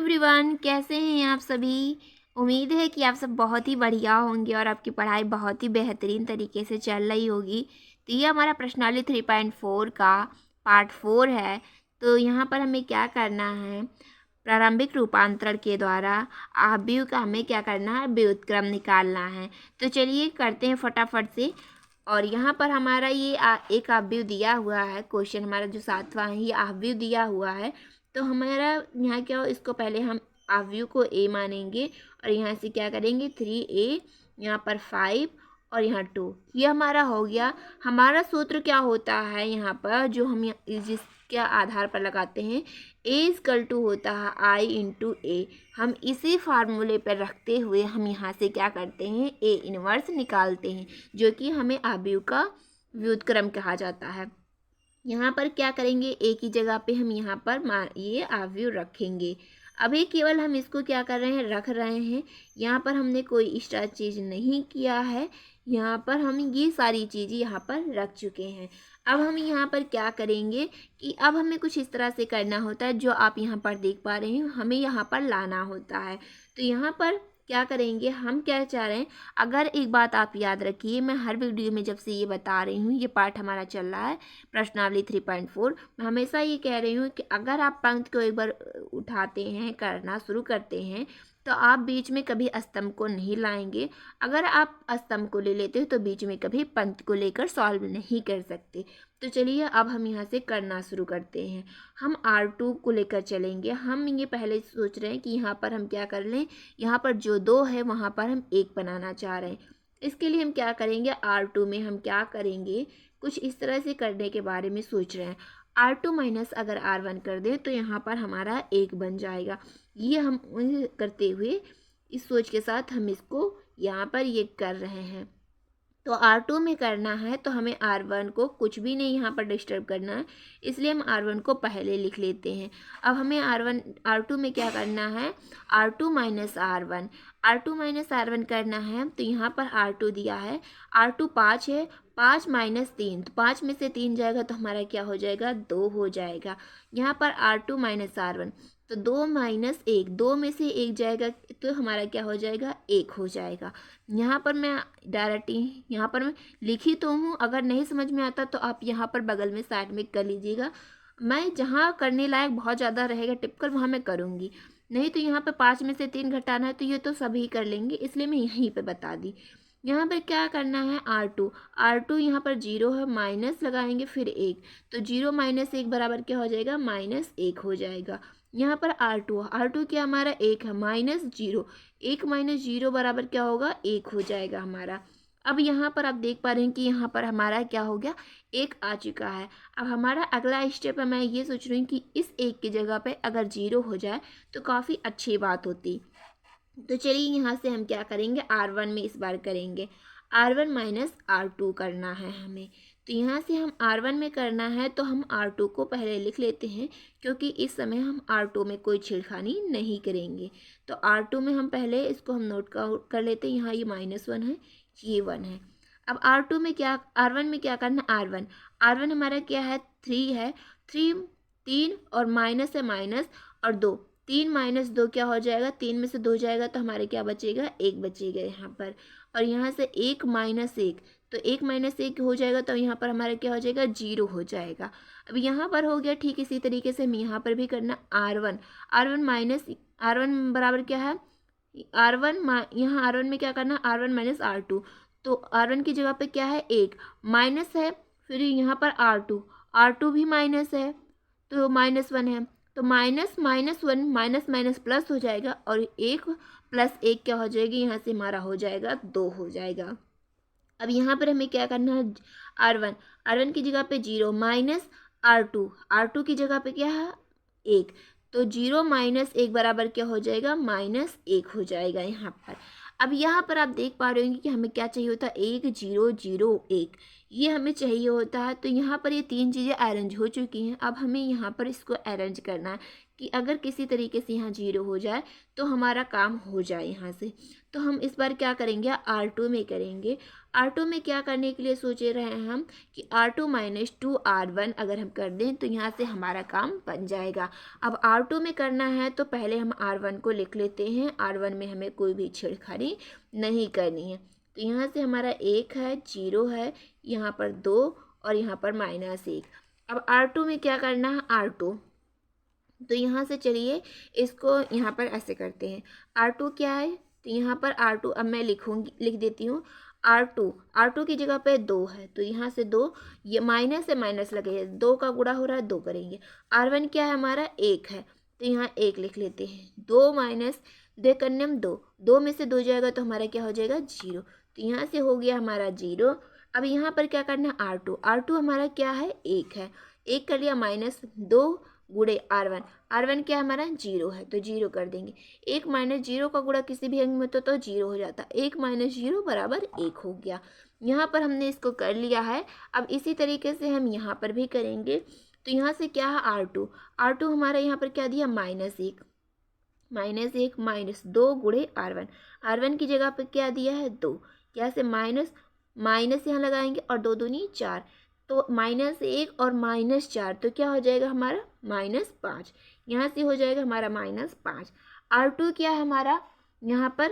Everyone, कैसे हैं आप सभी। उम्मीद है कि आप सब बहुत ही बढ़िया होंगे और आपकी पढ़ाई बहुत ही बेहतरीन तरीके से चल रही होगी। तो ये हमारा प्रश्नावली 3.4 का पार्ट 4 है। तो यहाँ पर हमें क्या करना है, प्रारंभिक रूपांतरण के द्वारा आव्यूह का हमें क्या करना है, व्युत्क्रम निकालना है। तो चलिए करते हैं फटाफट से। और यहाँ पर हमारा ये एक आव्यूह दिया हुआ है, क्वेश्चन हमारा जो 7वां है ये आव्यूह दिया हुआ है। तो हमारा यहाँ क्या हो, इसको पहले हम आव्यूह को a मानेंगे और यहाँ से क्या करेंगे 3a, यहाँ पर 5 और यहाँ 2, ये हमारा हो गया। हमारा सूत्र क्या होता है यहाँ पर, जो हम जिसके आधार पर लगाते हैं, a होता है i इंटू ए। हम इसी फार्मूले पर रखते हुए हम यहाँ से क्या करते हैं, a इनवर्स निकालते हैं, जो कि हमें आव्यूह का व्युत्क्रम कहा जाता है। यहाँ पर क्या करेंगे, एक ही जगह पे हम यहाँ पर ये आव्यूह रखेंगे। अभी केवल हम इसको क्या कर रहे हैं, रख रहे हैं। यहाँ पर हमने कोई एक्स्ट्रा चीज़ नहीं किया है, यहाँ पर हम ये सारी चीज़ें यहाँ पर रख चुके हैं। अब हम यहाँ पर क्या करेंगे कि अब हमें कुछ इस तरह से करना होता है, जो आप यहाँ पर देख पा रहे हैं, हमें यहाँ पर लाना होता है। तो यहाँ पर क्या करेंगे, हम क्या चाह रहे हैं, अगर एक बात आप याद रखिए, मैं हर वीडियो में जब से ये बता रही हूँ, ये पार्ट हमारा चल रहा है प्रश्नावली 3.4, मैं हमेशा ये कह रही हूँ कि अगर आप पंक्ति को एक बार उठाते हैं, करना शुरू करते हैं, तो आप बीच में कभी स्तंभ को नहीं लाएंगे। अगर आप स्तंभ को ले लेते हो तो बीच में कभी पंक्ति को लेकर सॉल्व नहीं कर सकते। तो चलिए अब हम यहाँ से करना शुरू करते हैं। हम R2 को लेकर चलेंगे। हम ये पहले सोच रहे हैं कि यहाँ पर हम क्या कर लें, यहाँ पर जो 2 है वहाँ पर हम 1 बनाना चाह रहे हैं। इसके लिए हम क्या करेंगे, R2 में हम क्या करेंगे, कुछ इस तरह से करने के बारे में सोच रहे हैं। R2 माइनस अगर R1 कर दें तो यहाँ पर हमारा 1 बन जाएगा। ये हम करते हुए इस सोच के साथ हम इसको यहाँ पर ये कर रहे हैं। तो R2 में करना है तो हमें R1 को कुछ भी नहीं यहाँ पर डिस्टर्ब करना है, इसलिए हम R1 को पहले लिख लेते हैं। अब हमें R2 में क्या करना है, R2 माइनस R1 करना है। तो यहाँ पर R2 दिया है, R2 5 है, 5 माइनस 3, तो 5 में से 3 जाएगा तो हमारा क्या हो जाएगा, 2 हो जाएगा। यहाँ पर R2 माइनस R1, तो 2 माइनस 1, 2 में से 1 जाएगा तो हमारा क्या हो जाएगा, 1 हो जाएगा। यहाँ पर मैं डायरेक्टली यहाँ पर मैं लिखी तो हूँ, अगर नहीं समझ में आता तो आप यहाँ पर बगल में साइड में कर लीजिएगा। मैं जहाँ करने लायक बहुत ज़्यादा रहेगा टिपिकल वहाँ मैं करूँगी, नहीं तो यहाँ पर 5 में से 3 घटाना है तो ये तो सभी कर लेंगे, इसलिए मैं यहीं पर बता दी। यहाँ पर क्या करना है, R2 यहाँ पर 0 है, माइनस लगाएंगे फिर 1, तो 0 माइनस 1 बराबर क्या हो जाएगा, -1 हो जाएगा। यहाँ पर R2 क्या हमारा 1 है, -0, 1 माइनस 0 बराबर क्या होगा, 1 हो जाएगा हमारा। अब यहाँ पर आप देख पा रहे हैं कि यहाँ पर हमारा क्या हो गया, 1 आ चुका है। अब हमारा अगला स्टेप है, मैं ये सोच रही हूँ कि इस 1 की जगह पे अगर 0 हो जाए तो काफ़ी अच्छी बात होती। तो चलिए यहाँ से हम क्या करेंगे, R1 में इस बार करेंगे, R1 माइनस R2 करना है हमें। तो यहाँ से हम R1 में करना है तो हम R2 को पहले लिख लेते हैं, क्योंकि इस समय हम R2 में कोई छेड़खानी नहीं करेंगे। तो R2 में हम पहले इसको हम नोट कर लेते हैं, यहाँ ये -1 है, ये 1 है। अब R1 में क्या करना, R1 हमारा क्या है, 3 है, 3 और माइनस है माइनस और 2, 3 माइनस 2 क्या हो जाएगा, 3 में से 2 जाएगा तो हमारे क्या बचेगा, 1 बचेगा यहाँ पर। और यहाँ से 1 माइनस 1, तो 1 माइनस 1 हो जाएगा तो यहाँ पर हमारा क्या हो जाएगा, 0 हो जाएगा। अब यहाँ पर हो गया, ठीक इसी तरीके से हम यहाँ पर भी करना, R1 बराबर क्या है, यहाँ R1 में क्या करना, R1 माइनस R2, तो R1 की जगह पे क्या है, 1 माइनस है, फिर यहाँ पर R2 भी माइनस है तो -1 है, तो माइनस -1 माइनस माइनस प्लस हो जाएगा और 1 प्लस 1 क्या हो जाएगी, यहाँ से हमारा हो जाएगा 2 हो जाएगा। अब यहाँ पर हमें क्या करना है, R1 की जगह पे 0 माइनस R2 की जगह पे क्या है, 1, तो 0 माइनस 1 बराबर क्या हो जाएगा, -1 हो जाएगा यहाँ पर। अब यहाँ पर आप देख पा रहे होंगे कि हमें क्या चाहिए होता है, 1 0 0 1, ये हमें चाहिए होता है। तो यहाँ पर ये 3 चीज़ें अरेंज हो चुकी हैं। अब हमें यहाँ पर इसको अरेंज करना है, कि अगर किसी तरीके से यहाँ 0 हो जाए तो हमारा काम हो जाए यहाँ से। तो हम इस बार क्या करेंगे, R2 में करेंगे। R2 में क्या करने के लिए सोचे रहे हैं हम कि R2 माइनस 2R1 अगर हम कर दें तो यहाँ से हमारा काम बन जाएगा। अब R2 में करना है तो पहले हम R1 को लिख लेते हैं। R1 में हमें कोई भी छेड़खानी नहीं करनी है। तो यहाँ से हमारा 1 है, 0 है, यहाँ पर 2 और यहाँ पर -1। अब R2 में क्या करना है, R2 तो यहाँ से चलिए इसको यहाँ पर ऐसे करते हैं। R2 क्या है, तो यहाँ पर R2 अब मैं लिख देती हूँ। R2 की जगह पे 2 है तो यहाँ से 2, ये माइनस से माइनस लगे, 2 का गुणा हो रहा है, 2 करेंगे। R1 क्या है हमारा, 1 है तो यहाँ 1 लिख लेते हैं। 2 माइनस 2 करने में 2 में से 2 जाएगा तो हमारा क्या हो जाएगा, 0। तो यहाँ से हो गया हमारा 0। अब यहाँ पर क्या करना है, R2 हमारा क्या है, 1 है, 1 कर लिया, -2 गुणे R1 क्या हमारा 0 है तो 0 कर देंगे। 1 माइनस 0 का गुणा किसी भी अंक में तो 0 हो जाता, 1 माइनस 0 बराबर 1 हो गया। यहाँ पर हमने इसको कर लिया है। अब इसी तरीके से हम यहाँ पर भी करेंगे। तो यहाँ से क्या है, R2 हमारा यहाँ पर क्या दिया, -1 -2 गुणे R1 की जगह पर क्या दिया है, 2। क्या से माइनस यहाँ लगाएंगे और 2 दूनी 4, तो -1 और -4 तो क्या हो जाएगा हमारा, -5। यहाँ से हो जाएगा हमारा -5। R2 क्या है हमारा यहाँ पर,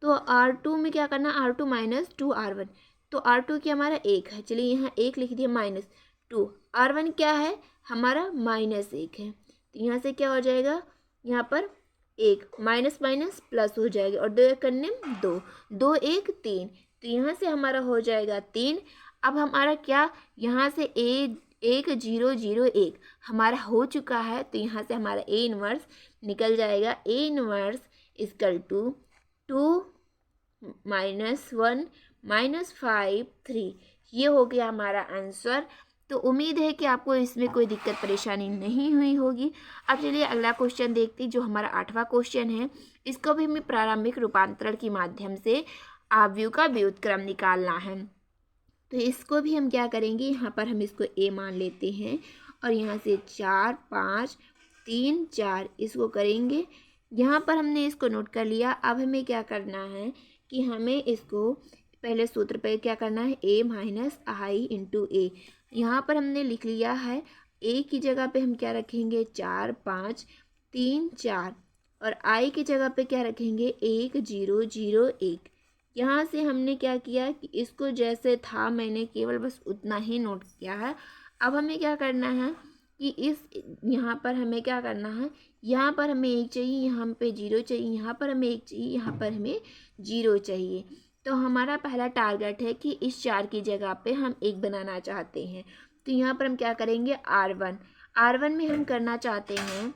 तो R2 में क्या करना, R2 माइनस 2R1 तो R2 क्या हमारा 1 है, चलिए यहाँ 1 लिख दिया, -2। R1 क्या है हमारा -1 है तो यहाँ से क्या हो जाएगा, यहाँ पर 1 माइनस प्लस हो जाएगा और 2 करने 2, 2 1 3 तो यहाँ से हमारा हो जाएगा 3। अब हमारा क्या, यहाँ से 1 0 0 1 हमारा हो चुका है तो यहाँ से हमारा A इनवर्स निकल जाएगा। A इनवर्स इक्वल टू 2 -1 -5 3, ये हो गया हमारा आंसर। तो उम्मीद है कि आपको इसमें कोई दिक्कत परेशानी नहीं हुई होगी। अब चलिए अगला क्वेश्चन देखते हैं जो हमारा 8वां क्वेश्चन है। इसको भी हमें प्रारंभिक रूपांतरण के माध्यम से आव्यूह का व्युत्क्रम निकालना है। तो इसको भी हम क्या करेंगे, यहाँ पर हम इसको A मान लेते हैं और यहाँ से 4 5 3 4 इसको करेंगे। यहाँ पर हमने इसको नोट कर लिया। अब हमें क्या करना है कि हमें इसको पहले सूत्र पे क्या करना है, A minus I into A। यहाँ पर हमने लिख लिया है A की जगह पे हम क्या रखेंगे, 4 5 3 4 और I की जगह पे क्या रखेंगे, 1 0 0 1। यहाँ से हमने क्या किया कि इसको जैसे था मैंने केवल बस उतना ही नोट किया है। अब हमें क्या करना है कि इस यहाँ पर हमें क्या करना है, यहाँ पर हमें 1 चाहिए, यहाँ पे 0 चाहिए, यहाँ पर हमें 1 चाहिए, यहाँ पर हमें 0 चाहिए। तो हमारा पहला टारगेट है कि इस 4 की जगह पे हम 1 बनाना चाहते हैं। तो यहाँ पर हम क्या करेंगे, R1 में हम करना चाहते हैं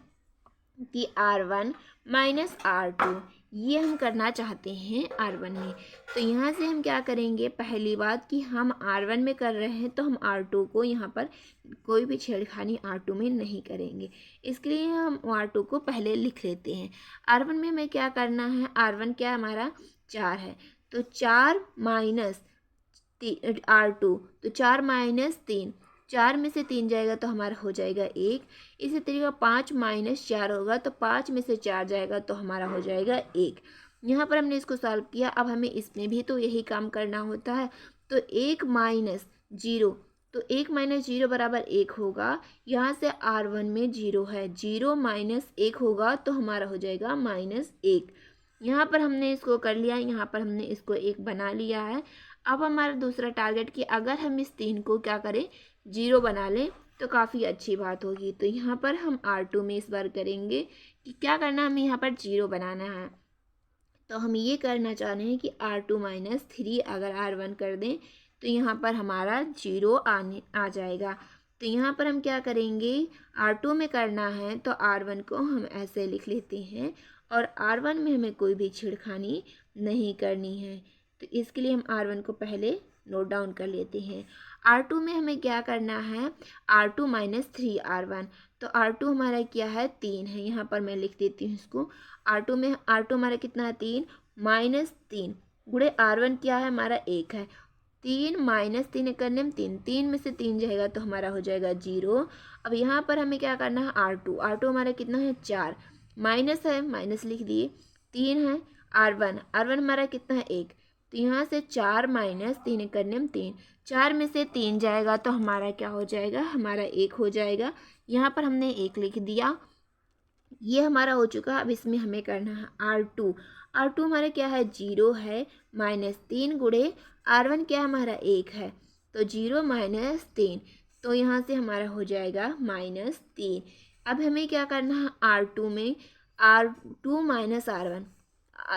कि R1 माइनस R2, ये हम करना चाहते हैं R1 में। तो यहाँ से हम क्या करेंगे, पहली बात कि हम R1 में कर रहे हैं तो हम R2 को यहाँ पर कोई भी छेड़खानी R2 में नहीं करेंगे, इसके लिए हम R2 को पहले लिख लेते हैं। R1 में हमें क्या करना है, R1 क्या हमारा 4 है तो 4 माइनस R2 तो 4 माइनस 3, 4 में से 3 जाएगा तो हमारा हो जाएगा 1। इसी तरीके 5 माइनस 4 होगा तो 5 में से 4 जाएगा तो हमारा हो जाएगा 1। यहाँ पर हमने इसको सॉल्व किया। अब हमें इसमें भी तो यही काम करना होता है। तो 1 माइनस 0 तो 1 माइनस 0 बराबर 1 होगा। यहाँ से R1 में 0 है, 0 माइनस 1 होगा तो हमारा हो जाएगा -1। यहाँ पर हमने इसको कर लिया, यहाँ पर हमने इसको 1 बना लिया है। अब हमारा दूसरा टारगेट कि अगर हम इस 3 को क्या करें, 0 बना लें तो काफ़ी अच्छी बात होगी। तो यहाँ पर हम R2 में इस बार करेंगे कि क्या करना, हमें यहाँ पर 0 बनाना है। तो हम ये करना चाह रहे हैं कि R2 माइनस 3 अगर R1 कर दें तो यहाँ पर हमारा 0 आ जाएगा। तो यहाँ पर हम क्या करेंगे, R2 में करना है तो R1 को हम ऐसे लिख लेते हैं और R1 में हमें कोई भी छेड़खानी नहीं करनी है। तो इसके लिए हम R1 को पहले नोट डाउन कर लेते हैं। R2 में हमें क्या करना है, R2 माइनस 3R1 तो R2 हमारा क्या है, 3 है। यहाँ पर मैं लिख देती हूँ इसको। R2 हमारा कितना है, 3 माइनस 3 गुणे R1 क्या है हमारा 1 है। 3 माइनस 3 एक करने में 3, 3 में से 3 जाएगा तो हमारा हो जाएगा 0। अब यहाँ पर हमें क्या करना है, R2, R2 हमारा कितना है 4, माइनस है, माइनस लिख दिए, 3 है, R1, R1 हमारा कितना है 1, तो यहाँ से 4 माइनस 3 एक करने में 3, 4 में से 3 जाएगा तो हमारा क्या हो जाएगा, हमारा 1 हो जाएगा। यहाँ पर हमने 1 लिख दिया, ये हमारा हो चुका। अब इसमें हमें करना है R2, R2 हमारा क्या है 0 है, माइनस 3 गुणे R1 क्या है हमारा 1 है, तो 0 माइनस 3, तो यहाँ से हमारा हो जाएगा -3। अब हमें क्या करना है R2 में, R2 माइनस R1,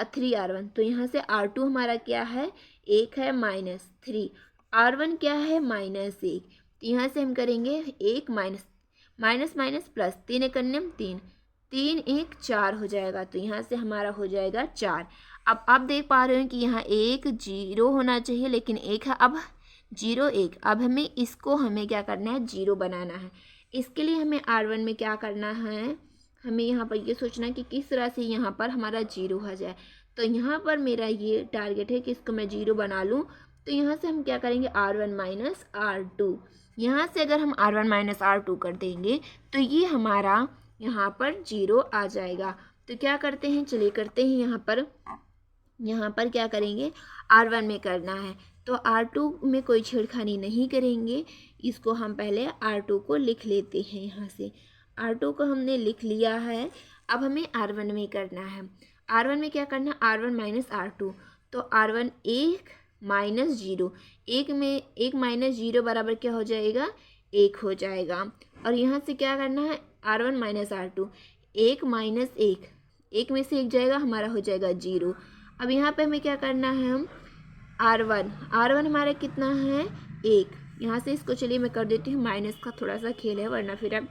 3R1, तो यहाँ से R2 हमारा क्या है 1 है, -3, R1 क्या है -1, तो यहाँ से हम करेंगे 1 माइनस माइनस माइनस प्लस, 3 एक करने में 3, 3 1 4 हो जाएगा, तो यहाँ से हमारा हो जाएगा 4। अब आप देख पा रहे हो कि यहाँ 1 0 होना चाहिए लेकिन 1 है, अब 0 1, अब हमें क्या करना है 0 बनाना है। इसके लिए हमें R1 में क्या करना है, हमें यहाँ पर ये सोचना है कि किस तरह से यहाँ पर हमारा 0 हो जाए। तो यहाँ पर मेरा ये टारगेट है कि इसको मैं 0 बना लूँ। तो यहाँ से हम क्या करेंगे R1 माइनस R2, यहाँ से अगर हम R1 माइनस R2 कर देंगे तो ये हमारा यहाँ पर 0 आ जाएगा। तो क्या करते हैं, चलिए करते हैं, यहाँ पर क्या करेंगे R1 में करना है, तो R2 में कोई छेड़खानी नहीं करेंगे, इसको हम पहले R2 को लिख लेते हैं। यहाँ से R2 को हमने लिख लिया है। अब हमें R1 में करना है, R1 में क्या करना है, R1 माइनस R2, तो R1 1 माइनस 0, 1 में 1 माइनस 0 बराबर क्या हो जाएगा 1 हो जाएगा। और यहाँ से क्या करना है R1 माइनस R2, 1 माइनस 1, 1 में से 1 जाएगा, हमारा हो जाएगा 0। अब यहाँ पे हमें क्या करना है, हम R1 हमारा कितना है 1, यहाँ से इसको चलिए मैं कर देती हूँ, माइनस का थोड़ा सा खेल है वरना फिर आप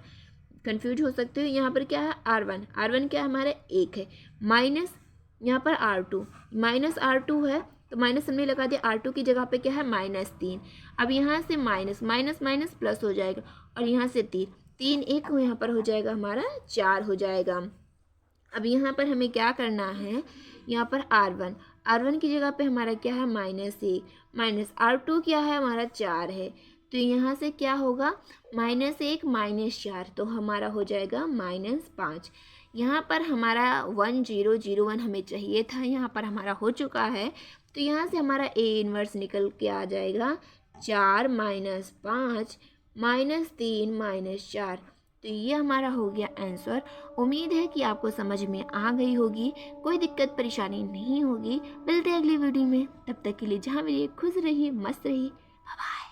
कंफ्यूज हो सकते हो। यहाँ पर क्या है R1 क्या है हमारा 1 है, माइनस यहाँ पर R2, माइनस R2 है तो माइनस हमने लगा दिया, R2 की जगह पे क्या है -3। अब यहाँ से माइनस माइनस माइनस प्लस हो जाएगा और यहाँ से 3 3 1 यहाँ पर हो जाएगा हमारा 4 हो जाएगा। अब यहाँ पर हमें क्या करना है, यहाँ पर R1 की जगह पे हमारा क्या है -1, माइनस R2 क्या है हमारा 4 है, तो यहाँ से क्या होगा -1 -4, तो हमारा हो जाएगा -5। यहाँ पर हमारा 1 0 0 1 हमें चाहिए था, यहाँ पर हमारा हो चुका है। तो यहाँ से हमारा A इन्वर्स निकल के आ जाएगा 4 माइनस 5 माइनस 3 माइनस 4। तो ये हमारा हो गया आंसर। उम्मीद है कि आपको समझ में आ गई होगी, कोई दिक्कत परेशानी नहीं होगी। मिलते हैं अगली वीडियो में, तब तक के लिए जहाँ मिलिए खुश रहिए, मस्त रहिए, बाय बाय।